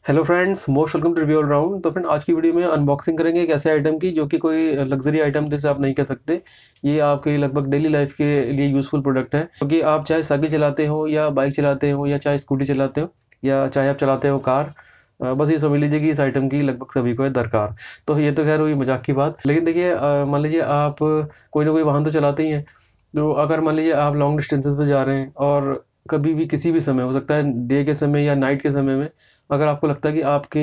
Hello friends, most welcome to review all round. तो friend, आज की वीडियो में अनबॉक्सिंग करेंगे एक ऐसे आइटम की जो कि कोई लग्जरी आइटम जैसे आप नहीं कह सकते। ये आपके लगभग डेली लाइफ के लिए यूज़फुल प्रोडक्ट है, क्योंकि आप चाहे साइकिल चलाते हो या बाइक चलाते हो या चाहे स्कूटी चलाते हो या चाहे आप चलाते हो कार। बस ये समझ लीजिए कि इस आइटम की लगभग सभी को है दरकार। तो ये तो खैर हुई मजाक की बात, लेकिन देखिए मान लीजिए आप कोई ना कोई वाहन तो चलाते ही हैं। तो अगर मान लीजिए आप लॉन्ग डिस्टेंसेस पे जा रहे हैं और कभी भी किसी भी समय हो सकता है, डे के समय या नाइट के समय में, अगर आपको लगता है कि आपके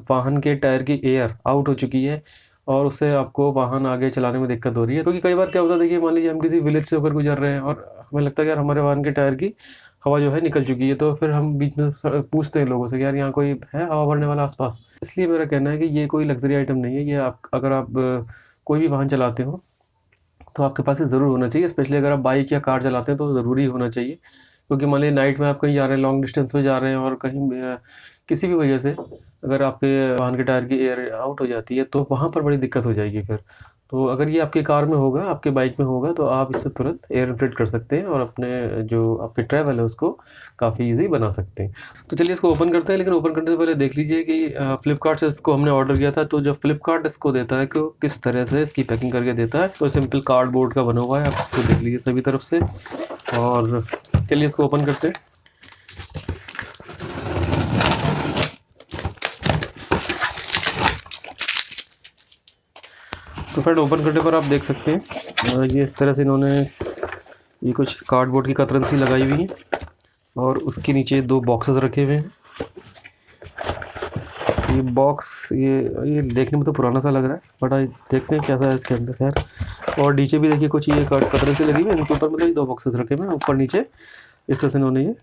वाहन के टायर की एयर आउट हो चुकी है और उससे आपको वाहन आगे चलाने में दिक्कत हो रही है, क्योंकि कई बार क्या होता है, देखिए मान लीजिए हम किसी विलेज से होकर गुजर रहे हैं और हमें लगता है कि यार हमारे वाहन के टायर की हवा जो है निकल चुकी है। तो फिर हम बीच में पूछते हैं लोगों से कि यार यहाँ कोई है हवा भरने वाला आसपास। इसलिए मेरा कहना है कि ये कोई लग्जरी आइटम नहीं है। ये आप अगर आप कोई भी वाहन चलाते हो तो आपके पास ये ज़रूर होना चाहिए। स्पेशली अगर आप बाइक या कार चलाते हैं तो ज़रूरी होना चाहिए, क्योंकि मान लीजिए नाइट में आप कहीं जा रहे हैं, लॉन्ग डिस्टेंस पे जा रहे हैं और कहीं किसी भी वजह से अगर आपके वाहन के टायर की एयर आउट हो जाती है तो वहाँ पर बड़ी दिक्कत हो जाएगी फिर। तो अगर ये आपकी कार में होगा, आपके बाइक में होगा, तो आप इससे तुरंत एयर इन्फ्लेट कर सकते हैं और अपने जो आपके ट्रैवल है उसको काफ़ी ईजी बना सकते हैं। तो चलिए इसको ओपन करते हैं, लेकिन ओपन करने से पहले देख लीजिए कि फ्लिपकार्ट से इसको हमने ऑर्डर किया था। तो जब फ्लिपकार्ट इसको देता है कि किस तरह से इसकी पैकिंग करके देता है, तो सिंपल कार्डबोर्ड का बना हुआ है। आप इसको देख लीजिए सभी तरफ से। और चलिए इसको ओपन करते हैं। तो फ्रेंड, ओपन करने पर आप देख सकते हैं ये इस तरह से इन्होंने ये कुछ कार्डबोर्ड की कतरन सी लगाई हुई है और उसके नीचे दो बॉक्सेस रखे हुए हैं। ये बॉक्स ये देखने में तो पुराना सा लग रहा है, बट देखते हैं कैसा है इसके अंदर। खैर, और नीचे भी देखिए कुछ ये कतरन सी लगी हुई है, इनके ऊपर मतलब दो बॉक्सेस रखे हुए हैं, ऊपर नीचे इस तरह से इन्होंने ये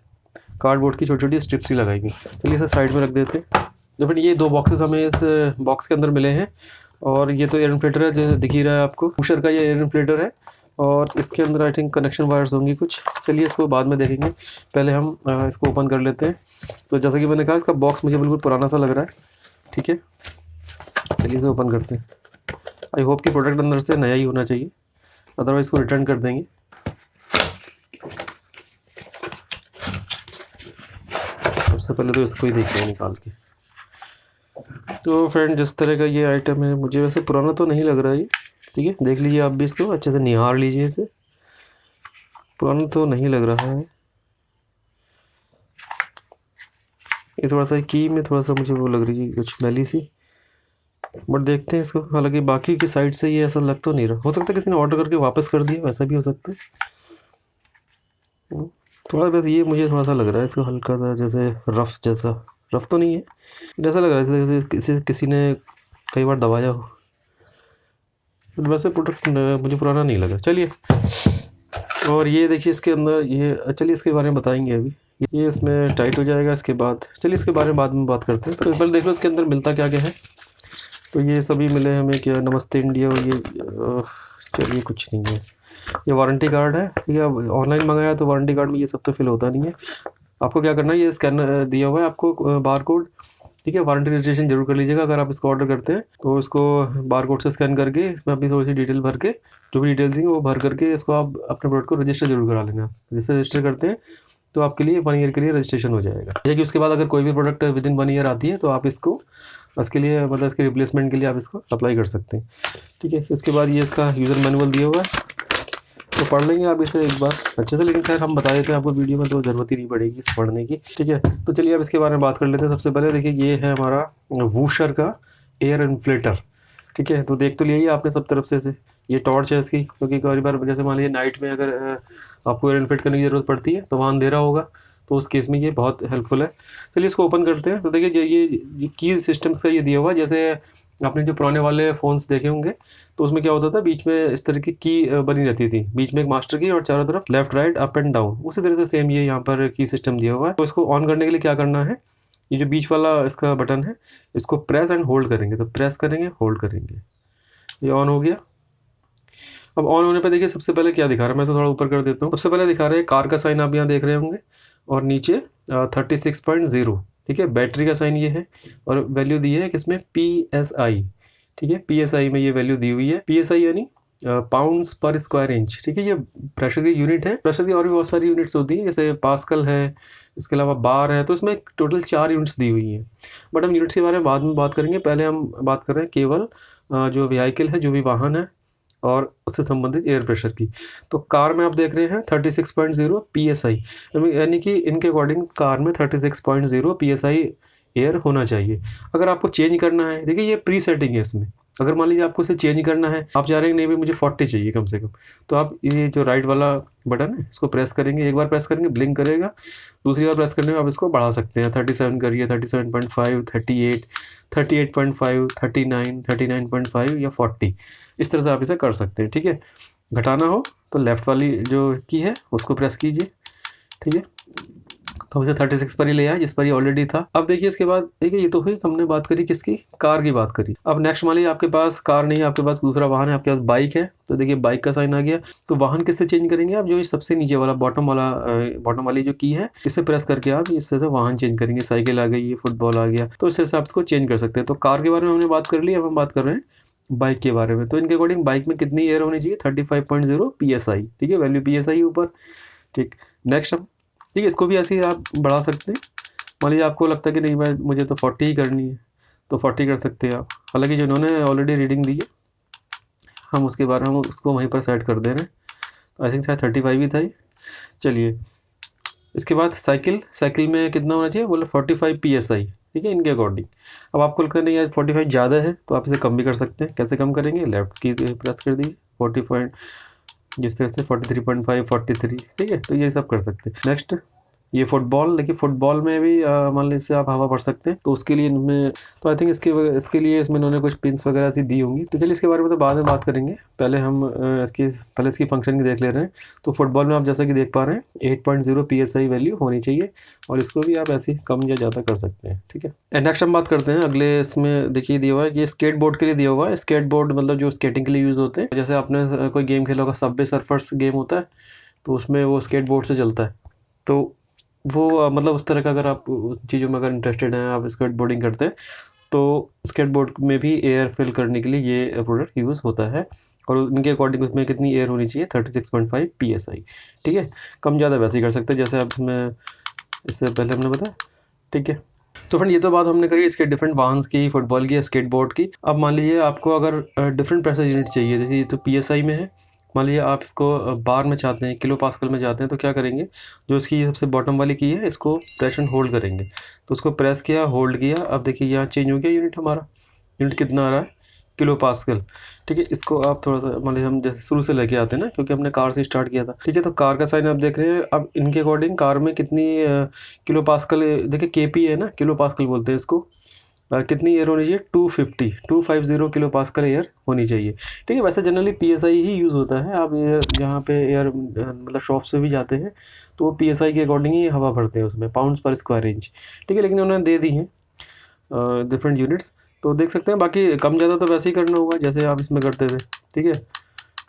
कार्डबोर्ड की छोटी छोटी स्ट्रिप्स ही लगाई हुई। चलिए इसे साइड में रख देते हैं। तो फिर ये दो बॉक्सेस हमें इस बॉक्स के अंदर मिले हैं और ये तो एयर इन्फ्लेटर है, जैसे दिख ही रहा है आपको। पुशर का ये एयर इन्फ्लेटर है और इसके अंदर आई थिंक कनेक्शन वायर्स होंगी कुछ। चलिए इसको बाद में देखेंगे, पहले हम इसको ओपन कर लेते हैं। तो जैसा कि मैंने कहा, इसका बॉक्स मुझे बिल्कुल पुराना सा लग रहा है। ठीक है, चलिए इसे ओपन करते हैं। आई होप कि प्रोडक्ट अंदर से नया ही होना चाहिए, अदरवाइज़ इसको रिटर्न कर देंगे। सबसे पहले तो इसको ही देखते हैं निकाल के। तो फ्रेंड, जिस तरह का ये आइटम है, मुझे वैसे पुराना तो नहीं लग रहा है ये। ठीक है, देख लीजिए आप भी इसको अच्छे से निहार लीजिए इसे। पुराना तो नहीं लग रहा है ये। थोड़ा सा की में थोड़ा सा मुझे वो लग रही है कुछ मैली सी, बट देखते हैं इसको। हालांकि बाकी की साइड से ये ऐसा लग तो नहीं रहा। हो सकता है किसी ने ऑर्डर करके वापस कर दिया, वैसा भी हो सकता है। थोड़ा बस ये मुझे थोड़ा सा लग रहा है इसको हल्का सा, जैसे रफ जैसा। रफ तो नहीं है, जैसा लग रहा है जैसे किसी ने कई बार दबाया हो। वैसे प्रोडक्ट मुझे पुराना नहीं लगा। चलिए, और ये देखिए इसके अंदर ये, चलिए इसके बारे में बताएंगे अभी। ये इसमें टाइट हो जाएगा इसके बाद। चलिए इसके बारे में बाद में बात करते हैं। तो पहले देख लो इसके अंदर मिलता क्या क्या है। तो ये सभी मिले हमें, क्या नमस्ते इंडिया, ये चलिए कुछ नहीं है। ये वारंटी कार्ड है। ठीक है, ऑनलाइन मंगाया तो वारंटी कार्ड में ये सब तो फिल होता नहीं है। आपको क्या करना है, ये स्कैनर दिया हुआ है आपको, बार कोड। ठीक है, वारंटी रजिस्ट्रेशन जरूर कर लीजिएगा अगर आप इसको ऑर्डर करते हैं। तो इसको बार कोड से स्कैन करके इसमें अपनी थोड़ी सी डिटेल भर के, जो भी डिटेल्स हैं वो भर करके, इसको आप अपने प्रोडक्ट को रजिस्टर जरूर करा लेना। जैसे रजिस्टर करते हैं तो आपके लिए 1 ईयर के लिए रजिस्ट्रेशन हो जाएगा। ठीक है, उसके बाद अगर कोई भी प्रोडक्ट विद इन 1 ईयर आती है तो आप इसको इसके लिए मतलब इसके रिप्लेसमेंट के लिए आप इसको अप्लाई कर सकते हैं। ठीक है, इसके बाद ये इसका यूज़र मैनुअल दिया हुआ है, तो पढ़ लेंगे आप इसे एक बार अच्छे से। लेकिन खैर हम बता देते हैं आपको वीडियो में, तो ज़रूरत ही नहीं पड़ेगी इस पढ़ने की। ठीक है, तो चलिए अब इसके बारे में बात कर लेते हैं। सबसे पहले देखिए, ये है हमारा वूशर का एयर इन्फ्लेटर। ठीक है, तो देख तो लिया ही आपने सब तरफ से ये टॉर्च है इसकी, क्योंकि कई बार जैसे मान लीजिए नाइट में अगर आपको एयर इन्फ्लेट करने की ज़रूरत पड़ती है तो वहाँ अंधेरा होगा, तो उस केस में ये बहुत हेल्पफुल है। चलिए इसको ओपन करते हैं। तो देखिए ये की सिस्टम्स का ये दिया हुआ है। जैसे आपने जो पुराने वाले फ़ोन्स देखे होंगे तो उसमें क्या होता था, बीच में इस तरह की बनी रहती थी, बीच में एक मास्टर की और चारों तरफ left right up and down. उसी तरह से सेम ये यहाँ पर की सिस्टम दिया हुआ है। तो इसको ऑन करने के लिए क्या करना है, ये जो बीच वाला इसका बटन है, इसको प्रेस एंड होल्ड करेंगे। तो प्रेस करेंगे, होल्ड करेंगे, ये ऑन हो गया। अब ऑन होने पर देखिए सबसे पहले क्या दिखा रहा है, मैं तो थोड़ा ऊपर कर देता हूँ। सबसे पहले दिखा रहा है कार का साइन, आप यहाँ देख रहे होंगे, और नीचे 36.0। ठीक है, बैटरी का साइन ये है और वैल्यू दी है किसमें, PSI। ठीक है, PSI में ये वैल्यू दी हुई है। PSI यानी पाउंड्स पर स्क्वायर इंच। ठीक है, ये प्रेशर की यूनिट है। प्रेशर की और भी बहुत सारी यूनिट्स होती हैं, जैसे पास्कल है, इसके अलावा बार है, तो इसमें टोटल 4 यूनिट्स दी हुई हैं। बट हम यूनिट्स के बारे में बाद में बात करेंगे, पहले हम बात कर रहे हैं केवल जो व्हीकल है, जो भी वाहन है और उससे संबंधित एयर प्रेशर की। तो कार में आप देख रहे हैं 36.0 PSI, यानी कि इनके अकॉर्डिंग कार में 36.0 PSI एयर होना चाहिए। अगर आपको चेंज करना है, देखिए ये प्री सेटिंग है इसमें, अगर मान लीजिए आपको इसे चेंज करना है, आप चाह रहे हैं नहीं भाई मुझे 40 चाहिए कम से कम, तो आप ये जो राइट वाला बटन है इसको प्रेस करेंगे, एक बार प्रेस करेंगे ब्लिंक करेगा, दूसरी बार प्रेस करने में आप इसको बढ़ा सकते हैं, 37 करिए, 37.5, 38, 38.5, 39, 39.5 या 40, इस तरह से आप इसे कर सकते हैं। ठीक है, घटाना हो तो लेफ़्ट वाली जो की है उसको प्रेस कीजिए। ठीक है, तो इसे 36 पर ही ले आया जिस पर ये ऑलरेडी था। अब देखिए इसके बाद, देखिए ये तो हुई, हमने बात करी किसकी, कार की बात करी। अब नेक्स्ट मान लीजिए आपके पास कार नहीं है, आपके पास दूसरा वाहन है, आपके पास बाइक है, तो देखिए बाइक का साइन आ गया। तो वाहन किससे चेंज करेंगे आप, जो ये सबसे नीचे वाला बॉटम वाली जो की है, इसे प्रेस करके आप इससे से वाहन चेंज करेंगे। साइकिल आ गई, फुटबॉल आ गया, तो इस हिसाब से इसको चेंज कर सकते हैं। तो कार के बारे में हमने बात कर ली, अब हम बात कर रहे हैं बाइक के बारे में। तो इनके अकॉर्डिंग बाइक में कितनी एयर होनी चाहिए, 35.0 PSI। ठीक है, वैल्यू PSI ऊपर। ठीक, नेक्स्ट हम, ठीक है, इसको भी ऐसे ही आप बढ़ा सकते हैं। मान लीजिए आपको लगता है कि नहीं मैं मुझे तो 40 ही करनी है, तो 40 कर सकते हैं आप। हालांकि जिन्होंने ऑलरेडी रीडिंग दी है, हम उसके बारे में हम उसको वहीं पर सेट कर दे रहे हैं। तो आई थिंक शायद 35 ही था ये। चलिए, इसके बाद साइकिल में कितना होना चाहिए, बोले 45 PSI। ठीक है, इनके अकॉर्डिंग। अब आपको लगता है नहीं यार 45 ज़्यादा है, तो आप इसे कम भी कर सकते हैं। कैसे कम करेंगे, लेफ्ट की प्रेस कर दीजिए, 40 जिस तरह से 43.5, 43। ठीक है, तो ये सब कर सकते हैं। नेक्स्ट ये फुटबॉल, देखिए फुटबॉल में भी मान लीजिए आप हवा भर सकते हैं, तो उसके लिए इनमें, तो आई थिंक इसके लिए इसमें इन्होंने कुछ पिंस वगैरह सी दी होंगी। तो चलिए इसके बारे में तो बाद में बात करेंगे, पहले हम इसकी फंक्शन की देख ले रहे हैं। तो फुटबॉल में आप जैसा कि देख पा रहे हैं 8.0 PSI वैल्यू होनी चाहिए, और इसको भी आप ऐसे कम या ज़्यादा कर सकते हैं। ठीक है, नेक्स्ट हम बात करते हैं अगले, इसमें देखिए दिया हुआ है कि स्केट बोर्ड के लिए दिया हुआ है। स्केट बोर्ड मतलब जो स्केटिंग के लिए यूज़ होते हैं, जैसे आपने कोई गेम खेला होगा, सबवे सर्फर्स गेम होता है, तो उसमें वो स्केट बोर्ड से चलता है। तो वो मतलब उस तरह का, अगर आप उस चीज़ों में अगर इंटरेस्टेड हैं, आप स्केट बोर्डिंग करते हैं, तो स्केट बोर्ड में भी एयर फिल करने के लिए ये प्रोडक्ट यूज़ होता है। और उनके अकॉर्डिंग उसमें कितनी एयर होनी चाहिए, 36.5 PSI। ठीक है, कम ज़्यादा वैसे ही कर सकते हैं जैसे अब मैं इससे पहले हमने बताया। ठीक है, तो फ्रेंड ये तो बात हमने करी इसके डिफरेंट वाहन की, फुटबॉल की या स्केट बोर्ड की। अब मान लीजिए आपको अगर डिफरेंट प्रेशर यूनिट चाहिए, जैसे ये तो PSI में है, मान लीजिए आप इसको बार में चाहते हैं, किलो पास्कल में चाहते हैं, तो क्या करेंगे, जो इसकी सबसे बॉटम वाली की है इसको प्रेस एंड होल्ड करेंगे। तो उसको प्रेस किया, होल्ड किया, अब देखिए यहाँ चेंज हो गया यूनिट हमारा। यूनिट कितना आ रहा है, किलो पास्कल। ठीक है, इसको आप थोड़ा सा मान लीजिए हम जैसे शुरू से लेके आते हैं ना, क्योंकि हमने कार से स्टार्ट किया था। ठीक है, तो कार का साइन आप देख रहे हैं। अब इनके अकॉर्डिंग कार में कितनी किलो पास्कल, देखिए KP है ना, किलो पास्कल बोलते हैं इसको। कितनी एयर होनी चाहिए, 250 किलो पास्कल एयर होनी चाहिए। ठीक है, वैसे जनरली PSI ही यूज़ होता है। आप एयर जहाँ पे एयर मतलब शॉप से भी जाते हैं, तो वो PSI के अकॉर्डिंग ही हवा भरते हैं उसमें, पाउंड्स पर स्क्वायर इंच। ठीक है, लेकिन उन्होंने दे दी हैं डिफरेंट यूनिट्स, तो देख सकते हैं। बाकी कम ज़्यादा तो वैसे ही करना होगा जैसे आप इसमें करते थे। ठीक है,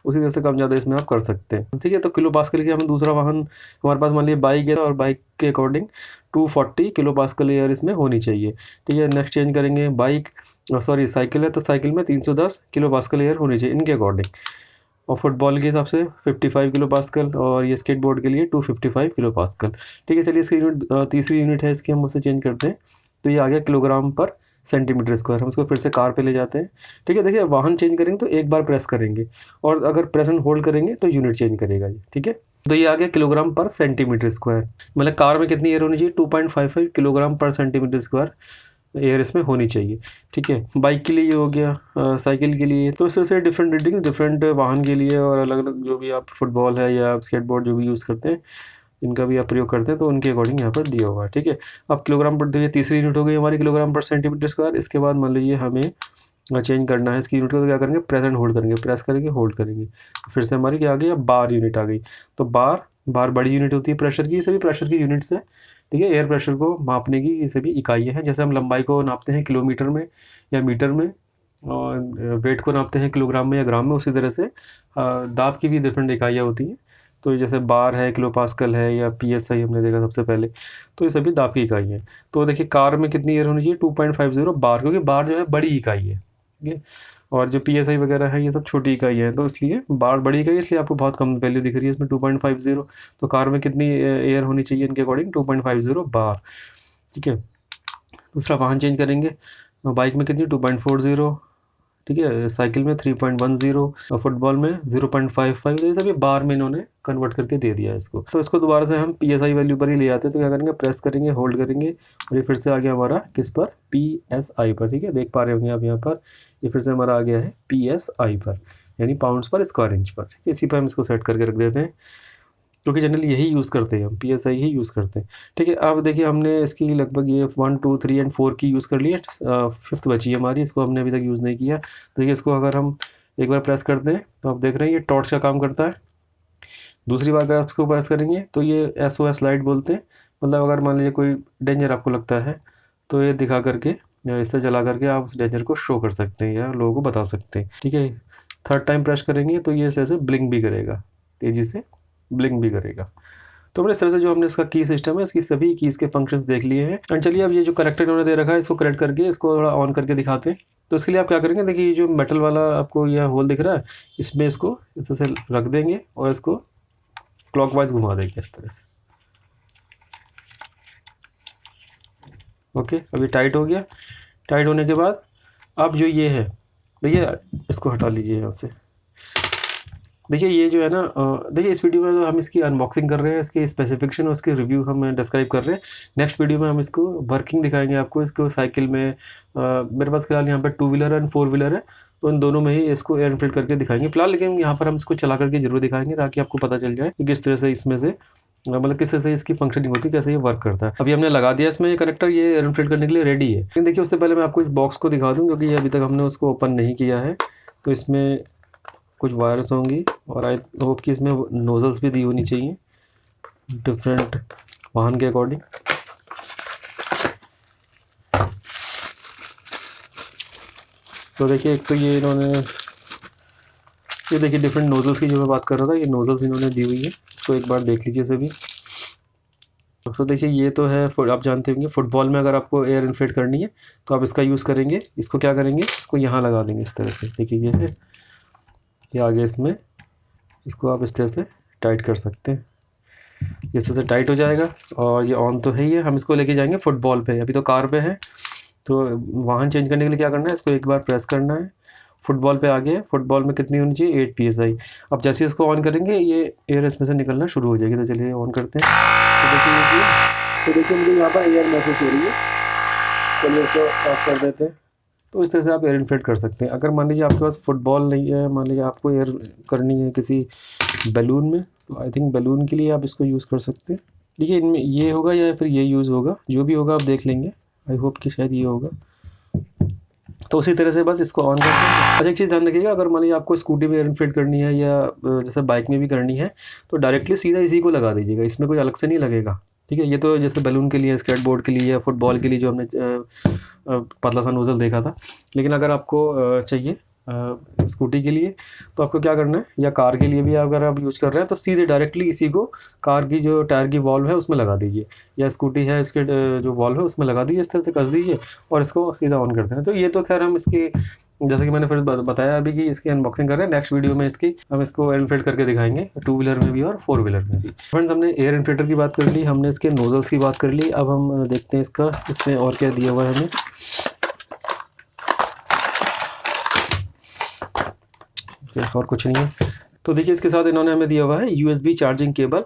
उसी तरह से कम ज़्यादा इसमें आप कर सकते हैं। ठीक है, तो किलो पास्कल की हमें दूसरा वाहन हमारे पास मान लीजिए बाइक है, और बाइक के अकॉर्डिंग 240 किलो पास्कल एयर इसमें होनी चाहिए। ठीक है, नेक्स्ट चेंज करेंगे, बाइक सॉरी साइकिल है, तो साइकिल में 310 किलो पास्कल एयर होनी चाहिए इनके अकॉर्डिंग। और फुटबॉल के हिसाब से 55 किलो पास्कल, और ये स्केट बोर्ड के लिए 255 किलो पास्कल। ठीक है, चलिए इसकी यूनिट तीसरी यूनिट है इसकी, हम उसे चेंज करते हैं। तो ये आ गया किलोग्राम पर सेंटीमीटर स्क्वायर। हम इसको फिर से कार पे ले जाते हैं। ठीक है, देखिए वाहन चेंज करेंगे तो एक बार प्रेस करेंगे, और अगर प्रेस एंड होल्ड करेंगे तो यूनिट चेंज करेगा ये। ठीक है, तो ये आ गया किलोग्राम पर सेंटीमीटर स्क्वायर। मतलब कार में कितनी एयर होनी चाहिए, 2.55 किलोग्राम पर सेंटीमीटर स्क्वायर एयर इसमें होनी चाहिए। ठीक है, बाइक के लिए ये हो गया, साइकिल के लिए तो इस तरह से डिफरेंट रीडिंग डिफरेंट वाहन के लिए, और अलग अलग जो भी आप फुटबॉल है या स्केट बोर्ड जो भी यूज़ करते हैं, इनका भी आप प्रयोग करते हैं, तो उनके अकॉर्डिंग यहाँ पर दिया हुआ है। ठीक है, अब किलोग्राम पर, देखिए तीसरी यूनिट हो गई हमारी किलोग्राम पर सेंटीमीटर स्क्वायर। इसके बाद मान लीजिए हमें चेंज करना है इसकी यूनिट को, तो क्या करेंगे, प्रेस एंड होल्ड करेंगे, प्रेस करेंगे, होल्ड करेंगे, फिर से हमारी क्या आ गई, अब बार यूनिट आ गई। तो बार बड़ी यूनिट होती है प्रेशर की, ये सभी प्रेशर की यूनिट्स है। ठीक है, एयर प्रेशर को मापने की ये सभी इकाइयाँ हैं। जैसे हम लंबाई को नापते हैं किलोमीटर में या मीटर में, और वेट को नापते हैं किलोग्राम में या ग्राम में, उसी तरह से दाब की भी डिफरेंट इकाइयाँ होती हैं। तो जैसे बार है, किलो पास्कल है, या PSI हमने देखा सबसे पहले, तो ये सभी दाब की इकाई है। तो देखिए कार में कितनी एयर होनी चाहिए, 2.50 बार, क्योंकि बार जो है बड़ी इकाई है। ठीक है। और जो PSI वगैरह है ये सब छोटी इकाई है, तो इसलिए बार बड़ी इकाई, इसलिए आपको बहुत कम वैल्यू दिख रही है इसमें 2.50। तो कार में कितनी एयर होनी चाहिए इनके अकॉर्डिंग? 2.50 बार, ठीक है। दूसरा वाहन चेंज करेंगे, बाइक में कितनी 2.40, ठीक है। साइकिल में 3.10 और फुटबॉल में 0.55। तो ये सभी बार में इन्होंने कन्वर्ट करके दे दिया है इसको। तो इसको दोबारा से हम PSI वैल्यू पर ही ले आते हैं। तो क्या करेंगे, प्रेस करेंगे, होल्ड करेंगे और ये फिर से आ गया हमारा किस पर? PSI पर, ठीक है। देख पा रहे होंगे आप यहाँ पर, ये फिर से हमारा आ गया है PSI पर, यानी पाउंड्स पर स्क्वायर इंच पर, ठीक है। इसी पर हम इसको सेट करके रख देते हैं, क्योंकि जनरली यही यूज़ करते हैं हम, PSI ही यूज़ करते हैं, ठीक है। अब देखिए हमने इसकी लगभग ये 1 2 3 एंड 4 की यूज़ कर ली है, 5th बची है हमारी, इसको हमने अभी तक यूज़ नहीं किया। तो देखिए इसको अगर हम एक बार प्रेस कर दें तो आप देख रहे हैं ये टॉर्च का काम करता है। दूसरी बार अगर आप इसको प्रेस करेंगे तो ये SOS लाइट बोलते हैं, मतलब अगर मान लीजिए कोई डेंजर आपको लगता है तो ये दिखा करके या इससे जला करके आप उस डेंजर को शो कर सकते हैं या लोगों को बता सकते हैं, ठीक है। 3rd टाइम प्रेस करेंगे तो ये ऐसे ब्लिंक भी करेगा, तेज़ी से ब्लिंक भी करेगा। तो अपने इस तरह से जो हमने इसका की सिस्टम है, इसकी सभी कीज़ के फंक्शंस देख लिए हैं। एंड चलिए अब ये जो करेक्टर इन्होंने दे रखा है इसको करेक्ट करके इसको थोड़ा ऑन करके दिखाते हैं। तो इसके लिए आप क्या करेंगे, देखिए ये जो मेटल वाला आपको यह होल दिख रहा है, इसमें इसको इस तरह से रख देंगे और इसको क्लॉकवाइज घुमा देंगे इस तरह से। ओके, अभी टाइट हो गया। टाइट होने के बाद अब जो ये है, देखिए इसको हटा लीजिए यहाँ से। देखिए ये जो है ना, देखिए इस वीडियो में जो हम इसकी अनबॉक्सिंग कर रहे हैं, इसके स्पेसिफिकेशन और इसके रिव्यू हम डिस्क्राइब कर रहे हैं। नेक्स्ट वीडियो में हम इसको वर्किंग दिखाएंगे आपको, इसको साइकिल में। मेरे पास फिलहाल यहाँ पे 2 व्हीलर एंड 4 व्हीलर है, तो इन दोनों में ही इसको एयर इन्फ्लेट करके दिखाएंगे फिलहाल। लेकिन यहाँ पर हम इसको चला करके जरूर दिखाएंगे ताकि आपको पता चल जाए कि किस तरह से इसमें से मतलब किस तरह से इसकी फंक्शनिंग होती है, कैसे ये वर्क करता है। अभी हमने लगा दिया इसमें ये कनेक्टर, ये एयर इन्फ्लेट करने के लिए रेडी है। लेकिन देखिए उससे पहले मैं आपको इस बॉक्स को दिखा दूँ, क्योंकि अभी तक हमने उसको ओपन नहीं किया है। तो इसमें कुछ वायर्स होंगी और आई होप कि इसमें नोजल्स भी दी होनी चाहिए डिफरेंट वाहन के अकॉर्डिंग। तो देखिए एक तो ये इन्होंने, ये देखिए डिफरेंट नोजल्स की जो मैं बात कर रहा था, ये नोजल्स इन्होंने दी हुई है। इसको एक बार देख लीजिए सभी। तो देखिए ये तो है, आप जानते होंगे फुटबॉल में अगर आपको एयर इन्फ्लेट करनी है तो आप इसका यूज़ करेंगे। इसको क्या करेंगे, इसको यहाँ लगा देंगे इस तरह से। देखिए ये है, ये आगे इसमें इसको आप इस तरह से टाइट कर सकते हैं, इस तरह से टाइट हो जाएगा। और ये ऑन तो है ही है, हम इसको लेके जाएंगे फुटबॉल पे, अभी तो कार पे है। तो वाहन चेंज करने के लिए क्या करना है, इसको एक बार प्रेस करना है। फुटबॉल पे आ गया, फुटबॉल में कितनी होनी चाहिए 8 PSI। अब जैसे इसको ऑन करेंगे ये एयर इसमें से निकलना शुरू हो जाएगी। तो चलिए ऑन करते हैं। तो देखिए मुझे यहाँ पर एयर महसूस हो रही है। चलिए इसको ऑफ कर देते हैं। तो इस तरह से आप एयर इन्फ्लेट कर सकते हैं। अगर मान लीजिए आपके पास फुटबॉल नहीं है, मान लीजिए आपको एयर करनी है किसी बैलून में, तो आई थिंक बैलून के लिए आप इसको यूज़ कर सकते हैं। देखिए इनमें ये होगा या फिर ये यूज़ होगा, जो भी होगा आप देख लेंगे। आई होप कि शायद ये होगा। तो उसी तरह से बस इसको ऑन करते हैं। अच्छा एक चीज़ ध्यान रखिएगा, अगर मान लीजिए आपको स्कूटी में एयर इन्फ्लेट करनी है या जैसे बाइक में भी करनी है, तो डायरेक्टली सीधा इसी को लगा दीजिएगा, इसमें कोई अलग से नहीं लगेगा, ठीक है। ये तो जैसे बैलून के लिए, स्केटबोर्ड के लिए या फुटबॉल के लिए जो हमने पतला सा नोज़ल देखा था। लेकिन अगर आपको चाहिए स्कूटी के लिए, तो आपको क्या करना है, या कार के लिए भी अगर आप यूज़ कर रहे हैं, तो सीधे डायरेक्टली इसी को कार की जो टायर की वॉल्व है उसमें लगा दीजिए, या स्कूटी है इसके जो वॉल्व है उसमें लगा दीजिए, इस तरह से कस दीजिए और इसको सीधा ऑन करते हैं। तो ये तो खैर हम इसकी, जैसे कि मैंने फिर बताया अभी कि इसकी अनबॉक्सिंग कर रहे हैं। नेक्स्ट वीडियो में इसकी हम इसको एयर इन्फ्लेट करके दिखाएंगे, 2 व्हीलर में भी और 4 व्हीलर में भी। फ्रेंड्स हमने एयर इन्फ्लेटर की बात कर ली, हमने इसके नोजल्स की बात कर ली। अब हम देखते हैं इसका, इसमें और क्या दिया हुआ है हमें। और कुछ नहीं है। तो देखिए इसके साथ इन्होंने हमें दिया हुआ है USB चार्जिंग केबल,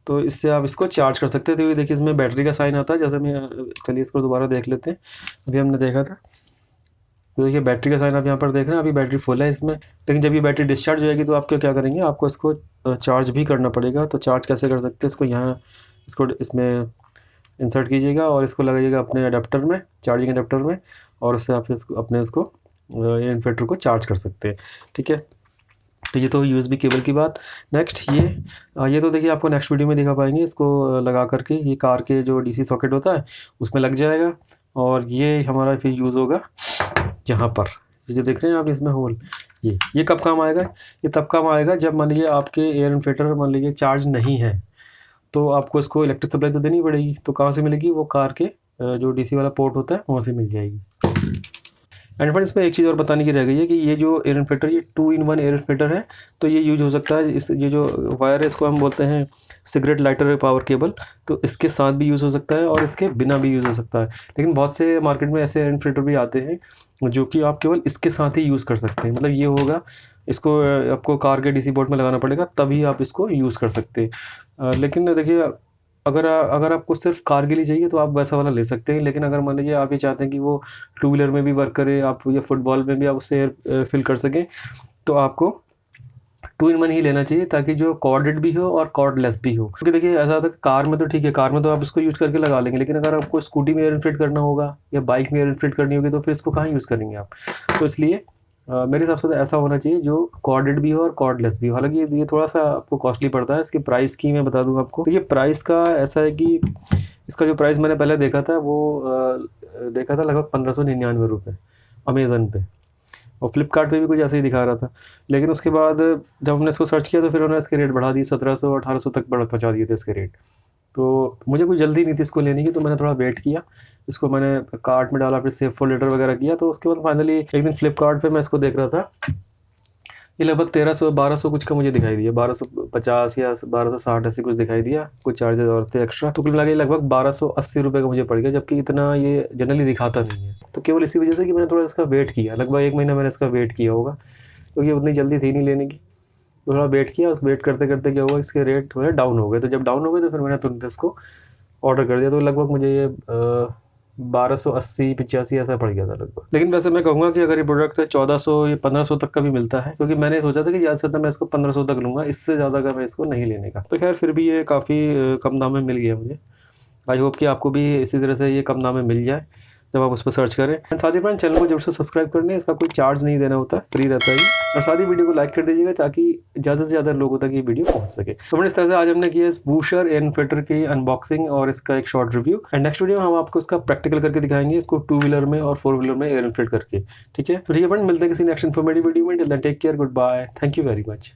तो इससे आप इसको चार्ज कर सकते हैं। तो ये देखिए इसमें बैटरी का साइन आता है, जैसे मैं, चलिए इसको दोबारा देख लेते हैं, अभी हमने देखा था। तो देखिए बैटरी का साइन आप यहाँ पर देख रहे हैं, अभी बैटरी फुल है इसमें। लेकिन जब ये बैटरी डिस्चार्ज हो जाएगी तो आप क्या करेंगे, आपको इसको चार्ज भी करना पड़ेगा। तो चार्ज कैसे कर सकते हैं, इसको यहाँ इसको इसमें इंसर्ट कीजिएगा और इसको लगाइएगा अपने अडेप्टर में, चार्जिंग अडेप्टर में, और उससे आप इसको अपने इसको इन्वर्टर को चार्ज कर सकते हैं, ठीक है। तो ये तो USB केबल की बात। नेक्स्ट ये तो देखिए आपको नेक्स्ट वीडियो में दिखा पाएंगे। इसको लगा करके ये कार के जो DC सॉकेट होता है उसमें लग जाएगा, और ये हमारा फिर यूज़ होगा यहाँ पर, ये जो देख रहे हैं आप इसमें होल। ये कब काम आएगा, ये तब काम आएगा जब मान लीजिए आपके एयर इन्फ्लेटर मान लीजिए चार्ज नहीं है, तो आपको इसको इलेक्ट्रिक सप्लाई तो देनी पड़ेगी। तो कहाँ से मिलेगी, वो कार के जो DC वाला पोर्ट होता है वहाँ से मिल जाएगी। एंड फ्रेंड्स इसमें एक चीज़ और बताने की रह गई है कि ये जो एयर इन्फ्लेटर ये 2-in-1 एयर इन्फ्लेटर है। तो ये यूज हो सकता है, इस ये जो वायर है इसको हम बोलते हैं सिगरेट लाइटर पावर केबल, तो इसके साथ भी यूज़ हो सकता है और इसके बिना भी यूज़ हो सकता है। लेकिन बहुत से मार्केट में ऐसे एयर इन्फ्लेटर भी आते हैं जो कि आप केवल इसके साथ ही यूज़ कर सकते हैं। मतलब ये होगा, इसको आपको कार के डीसी बोर्ड में लगाना पड़ेगा तभी आप इसको यूज़ कर सकते हैं। लेकिन देखिए, अगर आपको सिर्फ कार के लिए चाहिए तो आप वैसा वाला ले सकते हैं। लेकिन अगर मान लीजिए आप ये चाहते हैं कि वो टू व्हीलर में भी वर्क करे, आप या फुटबॉल में भी आप उससे एयर फिल कर सकें, तो आपको 2-in-1 ही लेना चाहिए, ताकि जो कॉर्डेड भी हो और कॉर्डलेस भी हो। क्योंकि देखिए ऐसा होता है कि कार में तो ठीक है, कार में तो आप इसको यूज़ करके लगा लेंगे, लेकिन अगर आपको स्कूटी में एयर इन्फ्लेट करना होगा या बाइक में एयर इन्फ्लेट करनी होगी तो फिर इसको कहाँ यूज़ करेंगे आप। तो इसलिए मेरे हिसाब से तो ऐसा होना चाहिए जो कॉर्डेड भी हो और कॉर्डलेस भी हो। हालांकि ये थोड़ा सा आपको कॉस्टली पड़ता है। इसकी प्राइस की मैं बता दूं आपको, तो ये प्राइस का ऐसा है कि इसका जो प्राइस मैंने पहले देखा था वो देखा था लगभग 1599 रुपये अमेज़न पे, और फ्लिपकार्ट पे भी कुछ ऐसे ही दिखा रहा था। लेकिन उसके बाद जब हमने इसको सर्च किया तो फिर उन्होंने इसके रेट बढ़ा दिए, 1700-1800 तक पहुँचा दिए थे इसके रेट। तो मुझे कोई जल्दी नहीं थी इसको लेने की, तो मैंने थोड़ा वेट किया, इसको मैंने कार्ट में डाला, फिर सेव फॉर लेटर वगैरह किया। तो उसके बाद फाइनली एक दिन फ्लिपकार्ट पे मैं इसको देख रहा था, ये लगभग 1300-1200 कुछ का मुझे दिखाई दिया, 1250 या 1260 ऐसे कुछ दिखाई दिया, कुछ चार्जेस और थे एक्स्ट्रा। तो कुल मिला के लगभग 1280 रुपये का मुझे पड़ गया, जबकि इतना ये जनरली दिखाता नहीं है। तो केवल इसी वजह से कि मैंने थोड़ा इसका वेट किया, लगभग 1 महीना मैंने इसका वेट किया होगा, क्योंकि उतनी जल्दी थी नहीं लेने की। तो थोड़ा वेट किया, उस वेट करते करते क्या हुआ, इसके रेट थोड़े डाउन हो गए। तो जब डाउन हो गए तो फिर मैंने तुरंत इसको ऑर्डर कर दिया। तो लगभग मुझे ये 1280-85 ऐसा पड़ गया था लगभग। लेकिन वैसे मैं कहूँगा कि अगर ये प्रोडक्ट 1400 या 1500 तक का भी मिलता है, क्योंकि मैंने सोचा था कि ज़्यादा से ज़्यादा मैं इसको 1500 तक लूँगा, इससे ज़्यादा का मैं इसको नहीं लेने का। तो खैर फिर भी ये काफ़ी कम दाम में मिल गया मुझे। आई होप कि आपको भी इसी तरह से ये कम दाम में मिल जाए जब आप उस पर सर्च करें। एंड साथ ही फ्रेंड चैनल को जरूर से सब्सक्राइब कर लें, इसका कोई चार्ज नहीं देना होता है, फ्री रहता है। और साथ ही वीडियो को लाइक कर दीजिएगा ताकि ज़्यादा से ज़्यादा लोगों तक ये वीडियो पहुंच सके। तो फ्रेंड इस तरह से आज हमने किया इस वूशर एयर इन्फ्लेटर की अनबॉक्सिंग और इसका एक short review. And next video में हम आपको इसका प्रैक्टिकल करके दिखाएंगे, इसको 2 व्हीलर में और 4 व्हीलर में एयर इन्फ्लेट करके। ठीक है, तो ठीक है फ्रेंड, मिलते हैं किसी नेक्स्ट इन्फॉर्मेटिव वीडियो में। Till then take care, good bye, thank you very much.